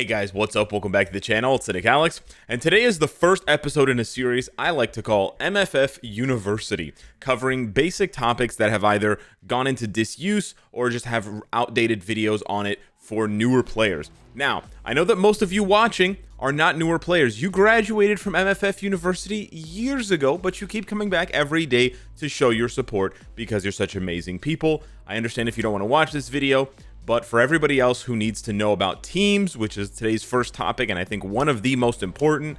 Hey guys, what's up? Welcome back to the channel. It's Cynicalex, and today is the first episode in a series I like to call MFF University, covering basic topics that have either gone into disuse or just have outdated videos on it for newer players. Now, I know that most of you watching are not newer players. You graduated from MFF University years ago, but you keep coming back every day to show your support because you're such amazing people. I understand if you don't want to watch this video, but for everybody else who needs to know about teams, which is today's first topic, and I think one of the most important,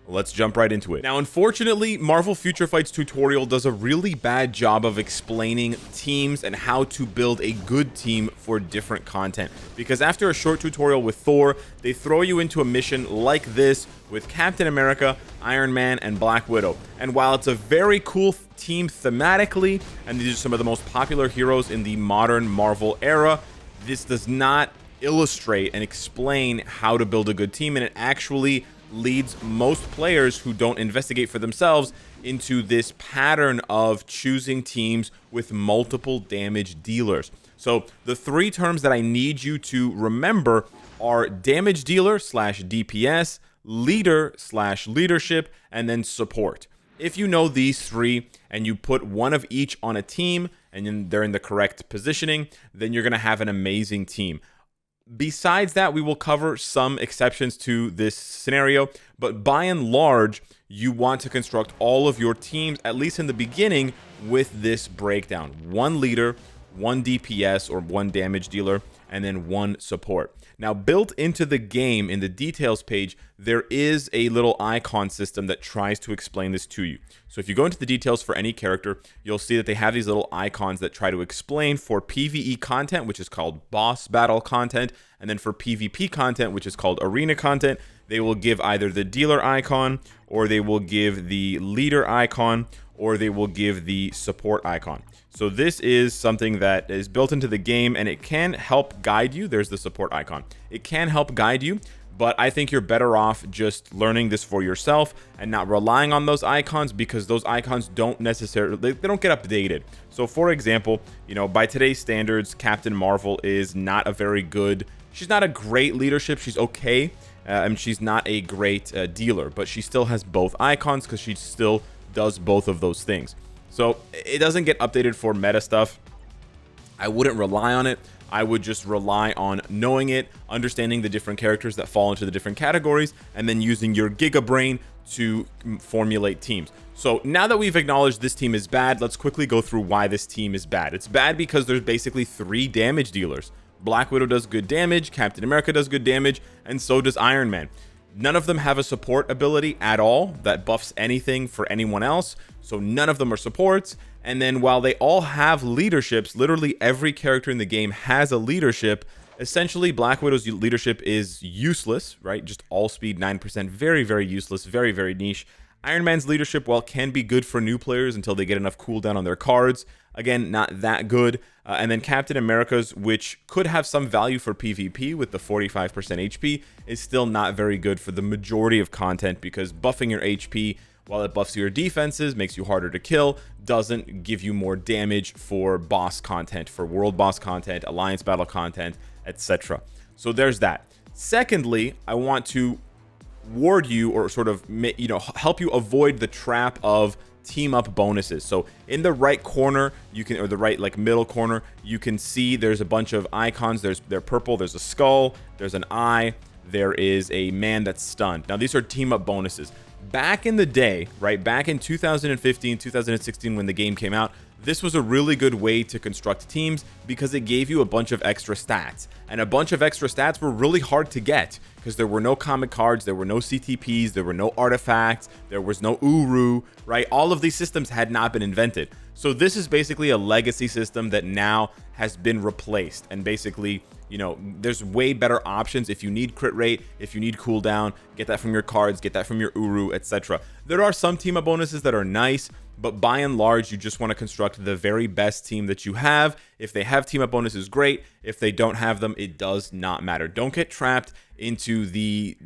let's jump right into it. Now, unfortunately, Marvel Future Fight's tutorial does a really bad job of explaining teams and how to build a good team for different content. Because after a short tutorial with Thor, they throw you into a mission like this with Captain America, Iron Man, and Black Widow. And while it's a very cool team thematically, and these are some of the most popular heroes in the modern Marvel era, this does not illustrate and explain how to build a good team, and it actually leads most players who don't investigate for themselves into this pattern of choosing teams with multiple damage dealers. So the three terms that I need you to remember are damage dealer / DPS, leader / leadership, and then support. If you know these three and you put one of each on a team and then they're in the correct positioning, then you're going to have an amazing team. Besides that, we will cover some exceptions to this scenario, but by and large, you want to construct all of your teams, at least in the beginning, with this breakdown. One leader, one DPS or one damage dealer, and then one support. Now, built into the game in the details page, there is a little icon system that tries to explain this to you. So if you go into the details for any character, you'll see that they have these little icons that try to explain for PvE content, which is called boss battle content, and then for PvP content, which is called arena content, they will give either the dealer icon, or they will give the leader icon, or they will give the support icon. So this is something that is built into the game, and it can help guide you. There's the support icon. It can help guide you, but I think you're better off just learning this for yourself and not relying on those icons, because those icons don't necessarily, they don't get updated. So for example, you know, by today's standards, Captain Marvel is not a very good, she's not a great leadership. She's okay, and she's not a great dealer, but she still has both icons because she still does both of those things. So it doesn't get updated for meta stuff. I wouldn't rely on it. I would just rely on knowing it, understanding the different characters that fall into the different categories, and then using your Giga Brain to formulate teams. So now that we've acknowledged this team is bad, let's quickly go through why this team is bad. It's bad because there's basically three damage dealers. Black Widow does good damage, Captain America does good damage, and so does Iron Man. None of them have a support ability at all that buffs anything for anyone else, so none of them are supports. And then while they all have leaderships, literally every character in the game has a leadership. Essentially, Black Widow's leadership is useless, right? Just all speed 9%, very, very useless, very, very niche. Iron Man's leadership, while can be good for new players until they get enough cooldown on their cards, again, not that good. And then Captain America's, which could have some value for PvP with the 45% HP, is still not very good for the majority of content, because buffing your HP, while it buffs your defenses, makes you harder to kill, doesn't give you more damage for boss content, for world boss content, alliance battle content, etc. So there's that. Secondly, I want to ward you, or sort of, you know, help you avoid the trap of team up bonuses. So in the right corner, you can, or the right like middle corner, you can see there's a bunch of icons. They're purple, there's a skull, there's an eye, there is a man that's stunned. Now these are team up bonuses. Back in the day, right, back in 2015, 2016, when the game came out, this was a really good way to construct teams because it gave you a bunch of extra stats. And a bunch of extra stats were really hard to get because there were no comic cards, there were no CTPs, there were no artifacts, there was no Uru, right? All of these systems had not been invented. So this is basically a legacy system that now has been replaced. And basically, you know, there's way better options if you need crit rate, if you need cooldown, get that from your cards, get that from your Uru, etc. There are some team up bonuses that are nice, but by and large, you just want to construct the very best team that you have. If they have team up bonuses, great. If they don't have them, it does not matter. Don't get trapped into the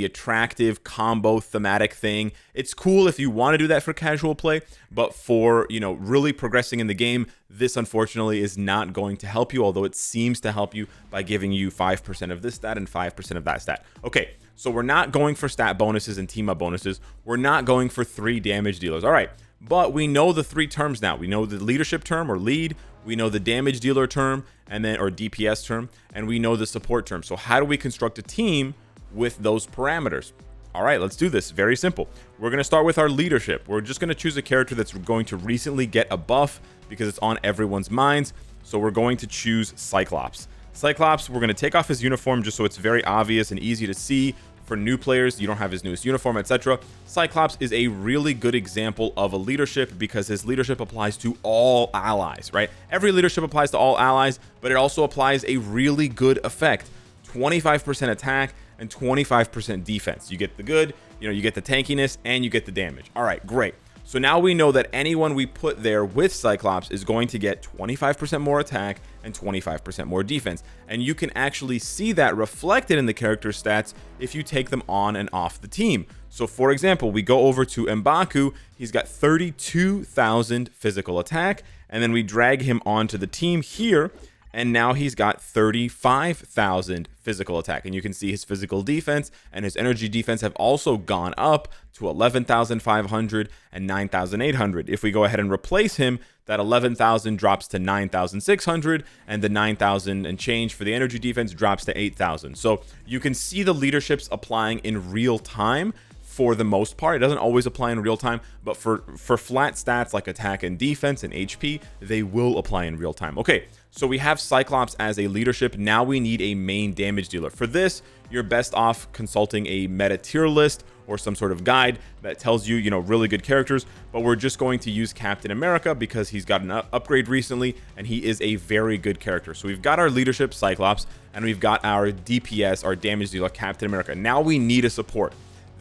attractive combo thematic thing. It's cool if you want to do that for casual play, but for, really progressing in the game, this unfortunately is not going to help you, although it seems to help you by giving you 5% of this stat and 5% of that stat. Okay, so we're not going for stat bonuses and team up bonuses. We're not going for 3 damage dealers. All right, but we know the 3 terms now. We know the leadership term or lead, we know the damage dealer term, and then or DPS term, and we know the support term. So how do we construct a team with those parameters? All right, let's do this. Very simple. We're going to start with our leadership. We're just going to choose a character that's going to recently get a buff because it's on everyone's minds. So we're going to choose Cyclops. Cyclops, we're going to take off his uniform just so it's very obvious and easy to see. For new players, you don't have his newest uniform, etc. Cyclops is a really good example of a leadership because his leadership applies to all allies, right? Every leadership applies to all allies, but it also applies a really good effect. 25% attack and 25% defense. You get the good, you get the tankiness, and you get the damage. All right, great. So now we know that anyone we put there with Cyclops is going to get 25% more attack and 25% more defense. And you can actually see that reflected in the character stats if you take them on and off the team. So for example, we go over to M'Baku, he's got 32,000 physical attack, and then we drag him onto the team here, and now he's got 35,000 physical attack. And you can see his physical defense and his energy defense have also gone up to 11,500 and 9,800. If we go ahead and replace him, that 11,000 drops to 9,600, and the 9,000 and change for the energy defense drops to 8,000. So you can see the leaderships applying in real time. For the most part, it doesn't always apply in real time, but for flat stats like attack and defense and HP, they will apply in real time. Okay, so we have Cyclops as a leadership. Now we need a main damage dealer. For this, you're best off consulting a meta tier list or some sort of guide that tells you, really good characters, but we're just going to use Captain America because he's got an upgrade recently and he is a very good character. So we've got our leadership Cyclops and we've got our DPS, our damage dealer Captain America. Now we need a support.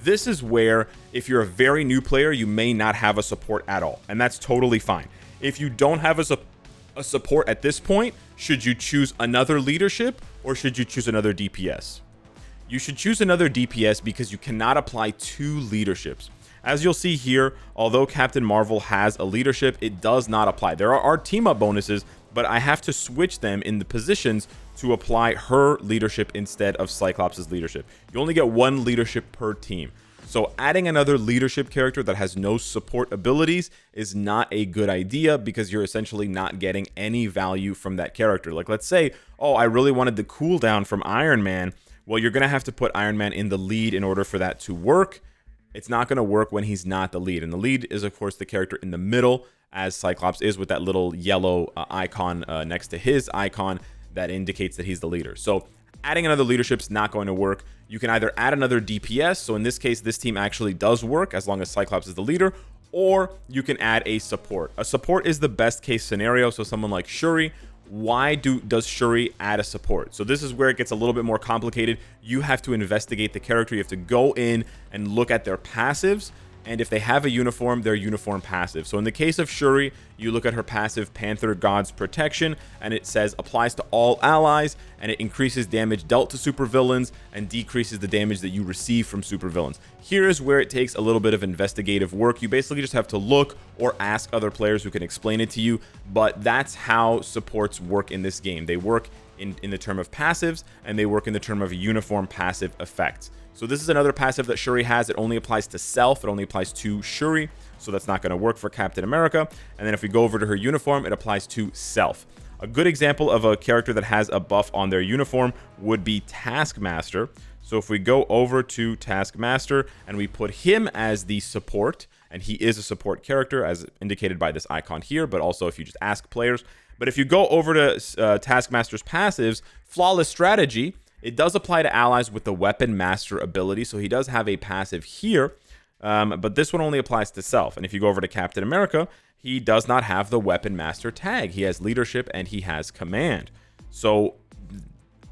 This is where, if you're a very new player, you may not have a support at all, and that's totally fine. If you don't have a support at this point, should you choose another leadership or should you choose another DPS? You should choose another DPS because you cannot apply 2 leaderships. As you'll see here, although Captain Marvel has a leadership, it does not apply. There are team up bonuses, but I have to switch them in the positions to apply her leadership instead of Cyclops' leadership. You only get 1 leadership per team. So adding another leadership character that has no support abilities is not a good idea because you're essentially not getting any value from that character. Like, let's say, oh, I really wanted the cooldown from Iron Man. Well, you're going to have to put Iron Man in the lead in order for that to work. It's not going to work when he's not the lead. And the lead is, of course, the character in the middle, as Cyclops is, with that little yellow icon next to his icon that indicates that he's the leader. So adding another leadership's not going to work. You can either add another DPS, so in this case, this team actually does work as long as Cyclops is the leader, or you can add a support. A support is the best case scenario, so someone like Shuri. Why does Shuri add a support? So this is where it gets a little bit more complicated. You have to investigate the character. You have to go in and look at their passives. And if they have a uniform, their uniform passive. So in the case of Shuri, you look at her passive Panther God's Protection, and it says applies to all allies, and it increases damage dealt to supervillains and decreases the damage that you receive from supervillains. Here is where it takes a little bit of investigative work. You basically just have to look or ask other players who can explain it to you, but that's how supports work in this game. They work in the term of passives, and they work in the term of uniform passive effects. So this is another passive that Shuri has. It only applies to self. It only applies to Shuri. So that's not going to work for Captain America. And then if we go over to her uniform, it applies to self. A good example of a character that has a buff on their uniform would be Taskmaster. So if we go over to Taskmaster and we put him as the support, and he is a support character as indicated by this icon here, but also if you just ask players. But if you go over to Taskmaster's passives, Flawless Strategy, it does apply to allies with the Weapon Master ability, so he does have a passive here, but this one only applies to self. And if you go over to Captain America, he does not have the Weapon Master tag. He has leadership and he has command. So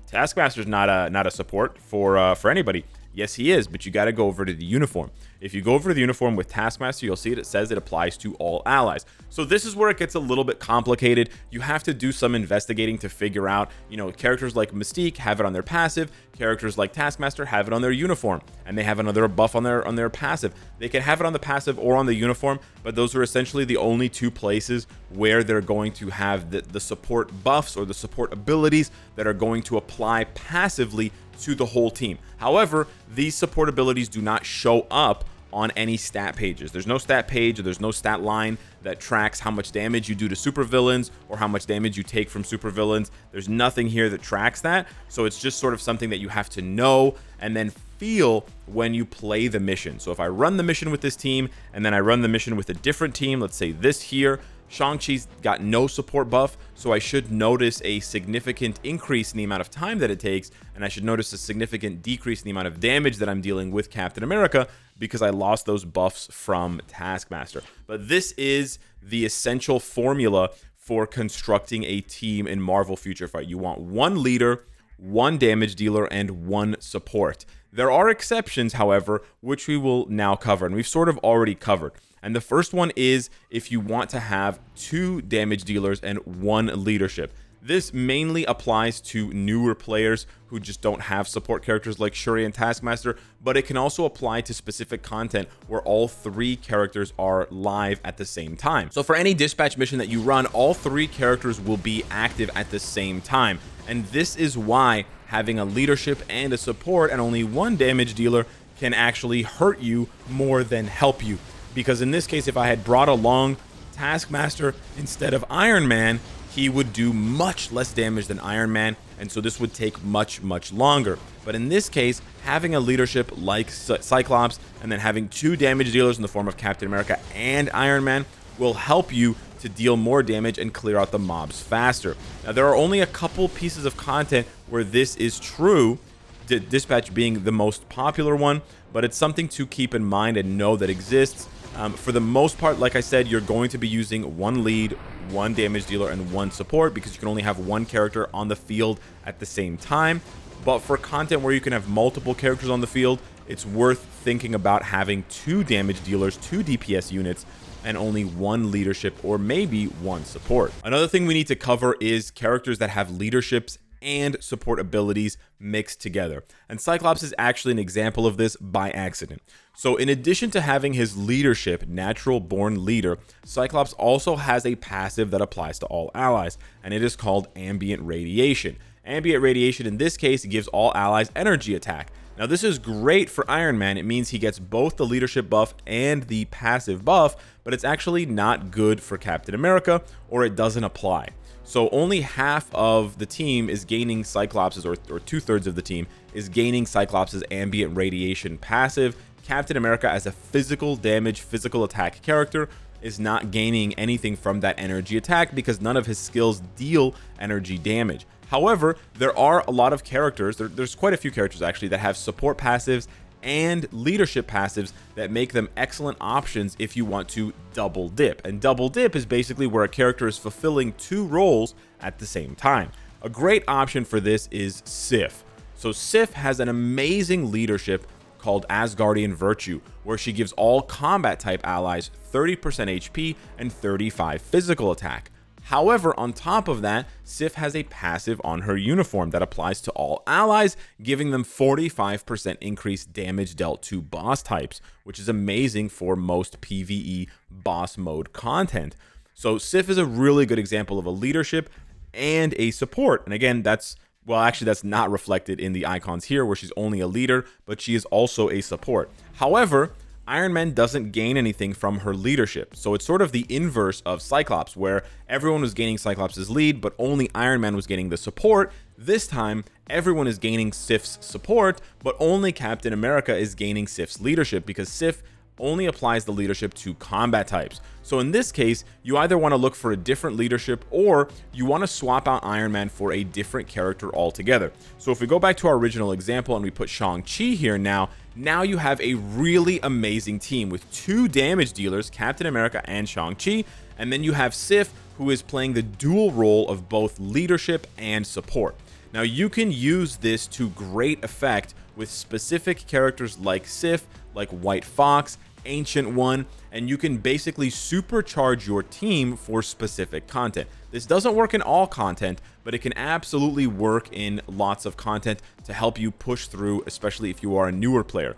Taskmaster's not a support for anybody. Yes, he is, but you got to go over to the uniform. If you go over to the uniform with Taskmaster, you'll see it says it applies to all allies. So this is where it gets a little bit complicated. You have to do some investigating to figure out, characters like Mystique have it on their passive, characters like Taskmaster have it on their uniform, and they have another buff on their passive. They can have it on the passive or on the uniform, but those are essentially the only two places where they're going to have the support buffs or the support abilities that are going to apply passively to the whole team. However, these support abilities do not show up on any stat pages. There's no stat page, or there's no stat line that tracks how much damage you do to supervillains or how much damage you take from supervillains. There's nothing here that tracks that. So it's just sort of something that you have to know and then feel when you play the mission. So if I run the mission with this team and then I run the mission with a different team, let's say this here, Shang-Chi's got no support buff, so I should notice a significant increase in the amount of time that it takes, and I should notice a significant decrease in the amount of damage that I'm dealing with Captain America because I lost those buffs from Taskmaster. But this is the essential formula for constructing a team in Marvel Future Fight. You want one leader, one damage dealer, and one support. There are exceptions, however, which we will now cover, and we've sort of already covered. And the first one is if you want to have 2 damage dealers and 1 leadership. This mainly applies to newer players who just don't have support characters like Shuri and Taskmaster, but it can also apply to specific content where all 3 characters are live at the same time. So for any dispatch mission that you run, all 3 characters will be active at the same time. And this is why having a leadership and a support and only 1 damage dealer can actually hurt you more than help you. Because in this case, if I had brought along Taskmaster instead of Iron Man, he would do much less damage than Iron Man, and so this would take much longer. But in this case, having a leadership like Cyclops and then having 2 damage dealers in the form of Captain America and Iron Man will help you to deal more damage and clear out the mobs faster. Now, there are only a couple pieces of content where this is true, Dispatch being the most popular one, but it's something to keep in mind and know that exists. For the most part, like I said, you're going to be using 1 lead, 1 damage dealer, and 1 support because you can only have 1 character on the field at the same time. But for content where you can have multiple characters on the field, it's worth thinking about having 2 damage dealers, 2 DPS units, and only 1 leadership or maybe 1 support. Another thing we need to cover is characters that have leaderships and support abilities mixed together. And Cyclops is actually an example of this by accident. So in addition to having his leadership, natural born leader, Cyclops also has a passive that applies to all allies, and it is called ambient radiation. Ambient radiation in this case gives all allies energy attack. Now this is great for Iron Man. It means he gets both the leadership buff and the passive buff, but it's actually not good for Captain America, or it doesn't apply. So only half of the team is gaining Cyclops's, or 2/3 of the team is gaining Cyclops's ambient radiation passive. Captain America, as a physical damage, physical attack character, is not gaining anything from that energy attack because none of his skills deal energy damage. However, there are a lot of characters, there's quite a few characters actually, that have support passives and leadership passives that make them excellent options if you want to double dip. And double dip is basically where a character is fulfilling 2 roles at the same time. A great option for this is Sif. So Sif has an amazing leadership called Asgardian Virtue, where she gives all combat type allies 30% HP and 35 physical attack. However, on top of that, Sif has a passive on her uniform that applies to all allies, giving them 45% increased damage dealt to boss types, which is amazing for most PvE boss mode content. So Sif is a really good example of a leadership and a support. And again, that's not reflected in the icons here where she's only a leader, but she is also a support. However, Iron Man doesn't gain anything from her leadership. So it's sort of the inverse of Cyclops, where everyone was gaining Cyclops' lead, but only Iron Man was getting the support. This time, everyone is gaining Sif's support, but only Captain America is gaining Sif's leadership because Sif only applies the leadership to combat types. So in this case, you either want to look for a different leadership or you want to swap out Iron Man for a different character altogether. So if we go back to our original example and we put Shang-Chi here now you have a really amazing team with 2 damage dealers, Captain America and Shang-Chi, and then you have Sif, who is playing the dual role of both leadership and support. Now you can use this to great effect with specific characters like Sif, like White Fox, Ancient One, and you can basically supercharge your team for specific content. This doesn't work in all content, but it can absolutely work in lots of content to help you push through, especially if you are a newer player.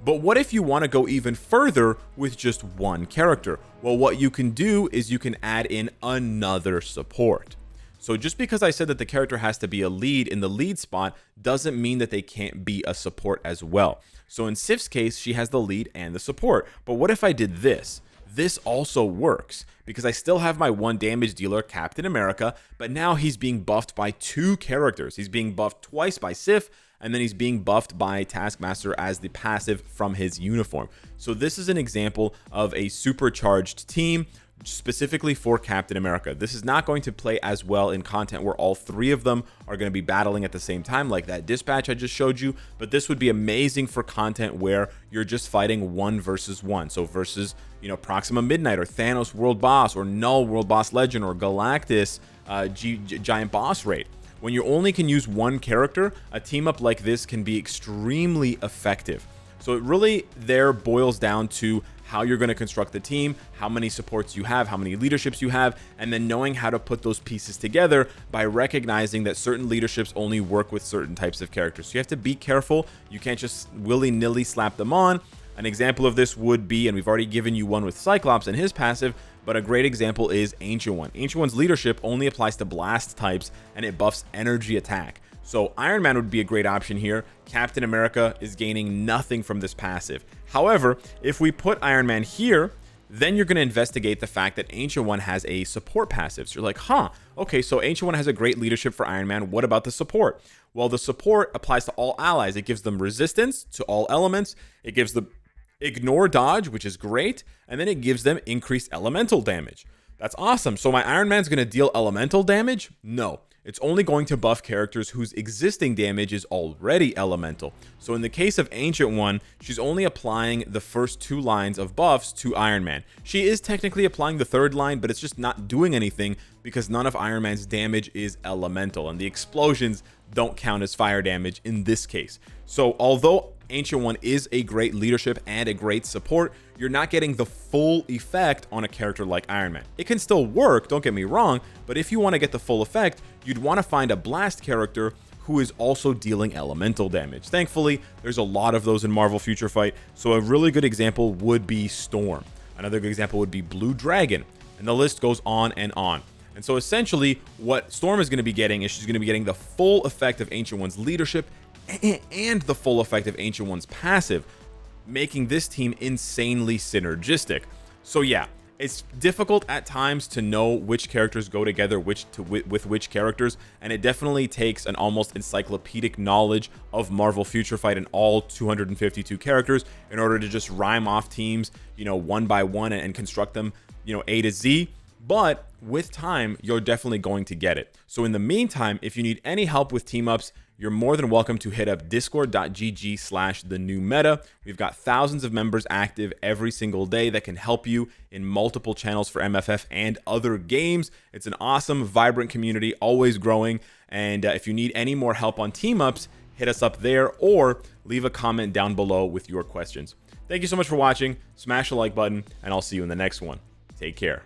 But what if you want to go even further with just one character? Well, what you can do is you can add in another support. So just because I said that the character has to be a lead in the lead spot doesn't mean that they can't be a support as well. So in Sif's case, she has the lead and the support. But what if I did this? This also works because I still have my 1 damage dealer, Captain America, but now he's being buffed by 2 characters. He's being buffed twice by Sif, and then he's being buffed by Taskmaster as the passive from his uniform. So this is an example of a supercharged team specifically for Captain America. This is not going to play as well in content where all 3 of them are going to be battling at the same time, like that dispatch I just showed you, but this would be amazing for content where you're just fighting 1 versus 1. So versus, Proxima Midnight or Thanos World Boss or Null World Boss Legend or Galactus Giant Boss Raid. When you only can use 1 character, a team up like this can be extremely effective. So it really there boils down to how you're going to construct the team, how many supports you have, how many leaderships you have, and then knowing how to put those pieces together by recognizing that certain leaderships only work with certain types of characters. So you have to be careful. You can't just willy-nilly slap them on. An example of this would be, and we've already given you one with Cyclops and his passive, but a great example is Ancient One. Ancient One's leadership only applies to blast types, and it buffs energy attack. So Iron Man would be a great option here. Captain America is gaining nothing from this passive. However, if we put Iron Man here, then you're going to investigate the fact that Ancient One has a support passive. So you're like, okay, so Ancient One has a great leadership for Iron Man. What about the support? Well, the support applies to all allies. It gives them resistance to all elements. It gives them ignore dodge, which is great. And then it gives them increased elemental damage. That's awesome. So my Iron Man's going to deal elemental damage? No. It's only going to buff characters whose existing damage is already elemental. So in the case of Ancient One, she's only applying the first 2 lines of buffs to Iron Man. She is technically applying the 3rd line, but it's just not doing anything because none of Iron Man's damage is elemental, and the explosions don't count as fire damage in this case. So although Ancient One is a great leadership and a great support, you're not getting the full effect on a character like Iron Man. It can still work, don't get me wrong, but if you want to get the full effect, you'd want to find a blast character who is also dealing elemental damage. Thankfully, there's a lot of those in Marvel Future Fight, so a really good example would be Storm. Another good example would be Blue Dragon, and the list goes on and on. And so essentially, what Storm is going to be getting is she's going to be getting the full effect of Ancient One's leadership and the full effect of Ancient One's passive, making this team insanely synergistic. So yeah, it's difficult at times to know which characters go together with which characters, and it definitely takes an almost encyclopedic knowledge of Marvel Future Fight and all 252 characters in order to just rhyme off teams, one by one and construct them, A to Z. But with time, you're definitely going to get it. So in the meantime, if you need any help with team ups, you're more than welcome to hit up discord.gg/thenewmeta. We've got thousands of members active every single day that can help you in multiple channels for MFF and other games. It's an awesome, vibrant community, always growing. And if you need any more help on team ups, hit us up there or leave a comment down below with your questions. Thank you so much for watching. Smash the like button, and I'll see you in the next one. Take care.